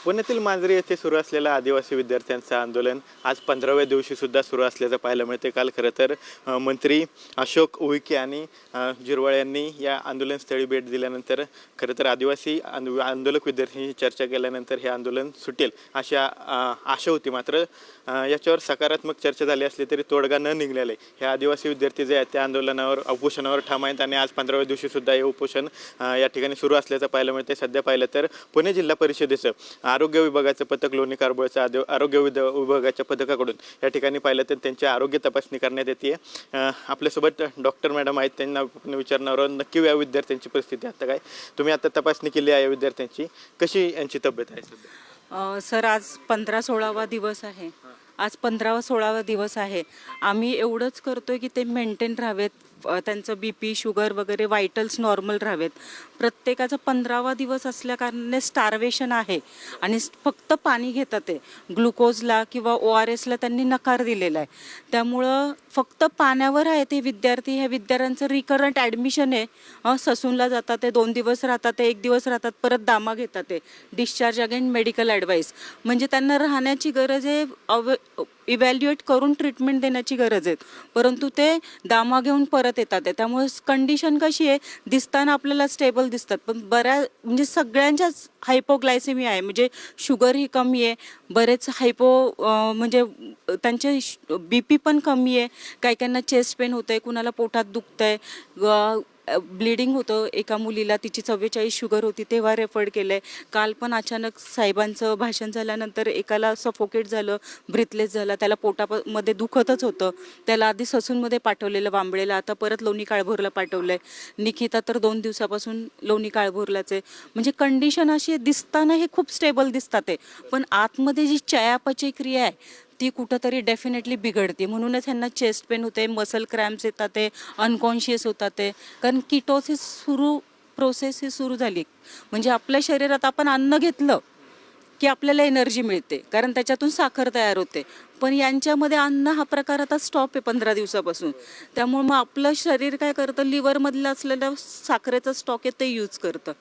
पुण्यातील मांजरी येथे सुरू असलेलं आदिवासी विद्यार्थ्यांचं आंदोलन आज 15व्या दिवशी सुद्धा सुरू असल्याचं पाहायला मिळते। काल खरं तर मंत्री अशोक उईके आणि जिरवाळ यांनी या आंदोलनस्थळी भेट दिल्यानंतर खरं तर आदिवासी आंदोलक विद्यार्थ्यांशी चर्चा केल्यानंतर हे आंदोलन सुटेल अशी आशा होती। मात्र याच्यावर सकारात्मक चर्चा झाली असली तरी तोडगा न निघालेला आहे। हे आदिवासी विद्यार्थी जे आहेत त्या आंदोलनावर उपोषणावर ठाम आहेत आणि आज 15व्या दिवशी सुद्धा हे उपोषण या ठिकाणी सुरू असल्याचं पाहायला मिळते। सध्या पाहिलं तर पुणे जिल्हा परिषदेचं आरोग्य विभागाचं पथक लोणी कारबळचं आरोग्य विभागाच्या पथकाकडून या ठिकाणी पाहिलं तर त्यांची आरोग्य तपासणी करण्यात येते। आपल्यासोबत डॉक्टर मॅडम आहेत, त्यांना आपण विचारणार आहोत नक्की या विद्यार्थ्यांची परिस्थिती आता काय। तुम्ही आता तपासणी केली आहे विद्यार्थ्यांची, कशी यांची तब्येत आहे सध्या? सर आज 15-16वा दिवस आहे। आज 15वा-16वा दिवस आहे। आम्ही एवढंच करतोय की ते मेंटेन राहावेत, त्यांचं BP शुगर वगैरे वायटल्स नॉर्मल राहावेत। प्रत्येकाचा 15वा दिवस असल्या कारणाने स्टार्वेशन आहे आणि फक्त पाणी घेतात ते। ग्लुकोजला किंवा ORSला त्यांनी नकार दिलेला आहे, त्यामुळं फक्त पाण्यावर आहे ते विद्यार्थी। ह्या विद्यार्थ्यांचं रिकरंट ॲडमिशन आहे, ससूनला जातात ते 2 दिवस राहतात ते 1 दिवस राहतात, परत दामा घेतात ते डिस्चार्ज अगेन मेडिकल ॲडवाईस। म्हणजे त्यांना राहण्याची गरज आहे, इव्हॅल्युएट करून ट्रीटमेंट देण्याची गरज आहे, परंतु ते दामा घेऊन परत येतात आहे। त्यामुळे कंडिशन कशी आहे, दिसताना आपल्याला स्टेबल दिसतात पण म्हणजे सगळ्यांच्याच हायपोग्लायसेमिया आहे, म्हणजे शुगर ही कमी आहे, बरेच म्हणजे त्यांचे BP पण कमी आहे, काहींना चेस्ट पेन होतं आहे, कुणाला पोटात दुखतं आहे, ब्लिडिंग होतं। एका मुलीला तिची 44 शुगर होती तेव्हा रेफर्ड केलं आहे। काल पण अचानक साहेबांचं भाषण झाल्यानंतर एकाला सफोकेट झालं, ब्रीथलेस झाला, त्याला पोटामध्ये दुखतच होतं, त्याला आधी ससूनमध्ये पाठवलेलं वांबळेला, आता परत लोणी काळभोरला पाठवलं आहे। निकिता तर 2 दिवसापासून लोणी काळभोरलाच आहे। म्हणजे कंडिशन अशी दिसताना हे खूप स्टेबल दिसतात आहे, पण आतमध्ये जी चयापचय क्रिया आहे ती कुठंतरी डेफिनेटली बिघडते। म्हणूनच ह्यांना चेस्ट पेन होते, मसल क्रॅम्प्स येतात, ते अनकॉन्शियस होतात ते, कारण किटोसिस प्रोसेस ही सुरू झाली। म्हणजे आपल्या शरीरात आपण अन्न घेतलं की आपल्याला एनर्जी मिळते, कारण त्याच्यातून साखर तयार होते, पण यांच्यामध्ये अन्न हा प्रकार आता स्टॉप आहे 15 दिवसापासून। त्यामुळे मग आपलं शरीर काय करतं, लिव्हरमधलं असलेलं साखरेचं स्टॉक आहे ते यूज करतं,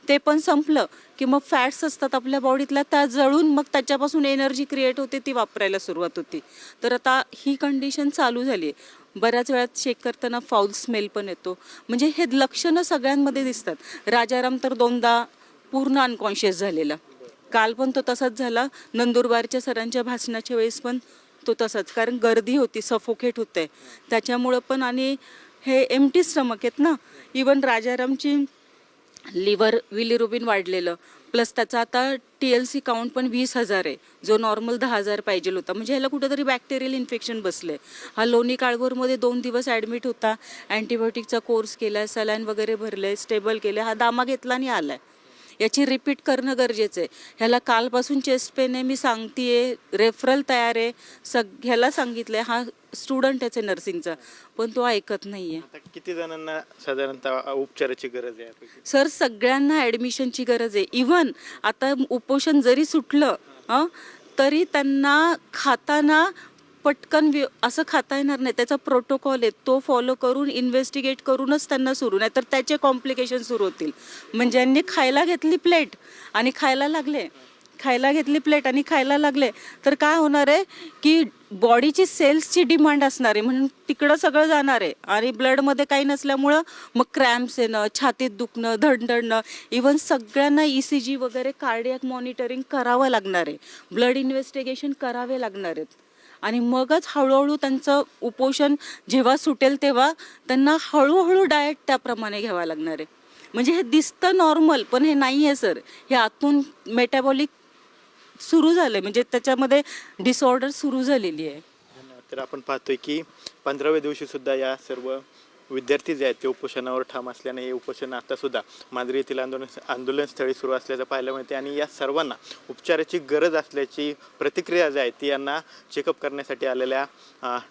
ते पण संपलं की मग फॅट्स असतात आपल्या बॉडीतल्या त्या जळून मग त्याच्यापासून एनर्जी क्रिएट होते, ती वापरायला सुरुवात होती। तर आता ही कंडिशन चालू झाली आहे। बऱ्याच वेळात चेक करताना फाऊल स्मेल पण येतो, म्हणजे हे लक्षणं सगळ्यांमध्ये दिसतात। राजाराम तर 2दा पूर्ण अनकॉन्शियस झालेला, काल पण तो तसाच झाला, नंदुरबारच्या सरांच्या भाषणाच्या वेळेस पण तो तसाच, कारण गर्दी होती, सफोकेट होते त्याच्यामुळं पण। आणि हे एम्प्टी स्टमक आहेत ना, इवन राजारामची विलिरुबिन वाढलेलं, प्लस त्याचा आता TLC काउंट पण 20,000 आहे, जो नॉर्मल 10,000 पाहिजे होता। म्हणजे ह्याला कुठेतरी बॅक्टेरियल इन्फेक्शन बसले। हा लोणी काळभोरमध्ये 2 दिवस ॲडमिट होता, अँटीबायोटिकचा कोर्स केला, सलाईन वगैरे भरले, स्टेबल केले, हा दामा घेतला आणि आलाय। याची रिपीट करणं गरजेचं आहे। ह्याला कालपासून चेस्ट पेन आहे, मी सांगतेय, रेफरल तयार आहे, ह्याला सांगितलंय, हा स्टुडंट आहे नर्सिंगचा, पण तो ऐकत नाहीये। किती जणांना साधारणतः उपचाराची गरज आहे? सर सगळ्यांना ॲडमिशनची गरज आहे। इवन आता उपोषण जरी सुटलं तरी त्यांना खाताना पटकन असं खाता येणार नाही, त्याचा प्रोटोकॉल आहे, तो फॉलो करून इन्व्हेस्टिगेट करूनच त्यांना सुरू, नाही तर त्याचे कॉम्प्लिकेशन सुरू होतील। म्हणजे ज्यांनी खायला घेतली प्लेट आणि खायला लागले तर काय होणार आहे की बॉडीची सेल्सची डिमांड असणार आहे, म्हणून तिकडं सगळं जाणार आहे आणि ब्लडमध्ये काही नसल्यामुळं मग क्रॅम्प्स येणं, छातीत दुखणं, धडधडणं, इवन सगळ्यांना ECG वगैरे कार्डियाक मॉनिटरिंग करावं लागणार आहे, ब्लड इन्व्हेस्टिगेशन करावे लागणार आहेत, आणि मगच हळूहळू त्यांचं उपोषण जेव्हा सुटेल तेव्हा त्यांना हळूहळू डाएट त्याप्रमाणे घ्यावं लागणार आहे। म्हणजे हे दिसतं नॉर्मल, पण हे नाही आहे सर, हे आतून मेटाबॉलिक सुरू झालं, म्हणजे त्याच्यामध्ये डिसऑर्डर सुरू झालेली आहे। तर आपण पाहतोय की 15व्या दिवशी सुद्धा या सर्व विद्यार्थी जे आहेत ते उपोषणावर ठाम असल्याने हे उपोषण आता सुद्धा मांजरी येथील आंदोलनस्थळी सुरू असल्याचं पाहायला मिळते आणि या सर्वांना उपचाराची गरज असल्याची प्रतिक्रिया जी आहे ती यांना चेकअप करण्यासाठी आलेल्या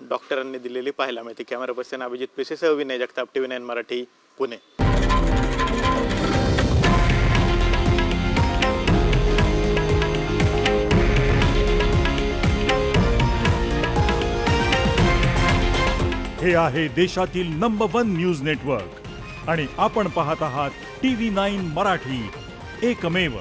डॉक्टरांनी दिलेली पाहायला मिळते। कॅमेरा पर्सन अभिजित पिसेसह विनय जगताप, TV9 मराठी, पुणे। हे आहे देशातील नंबर 1 न्यूज नेटवर्क आणि आपण पाहत आहात TV9 मराठी, एकमेव।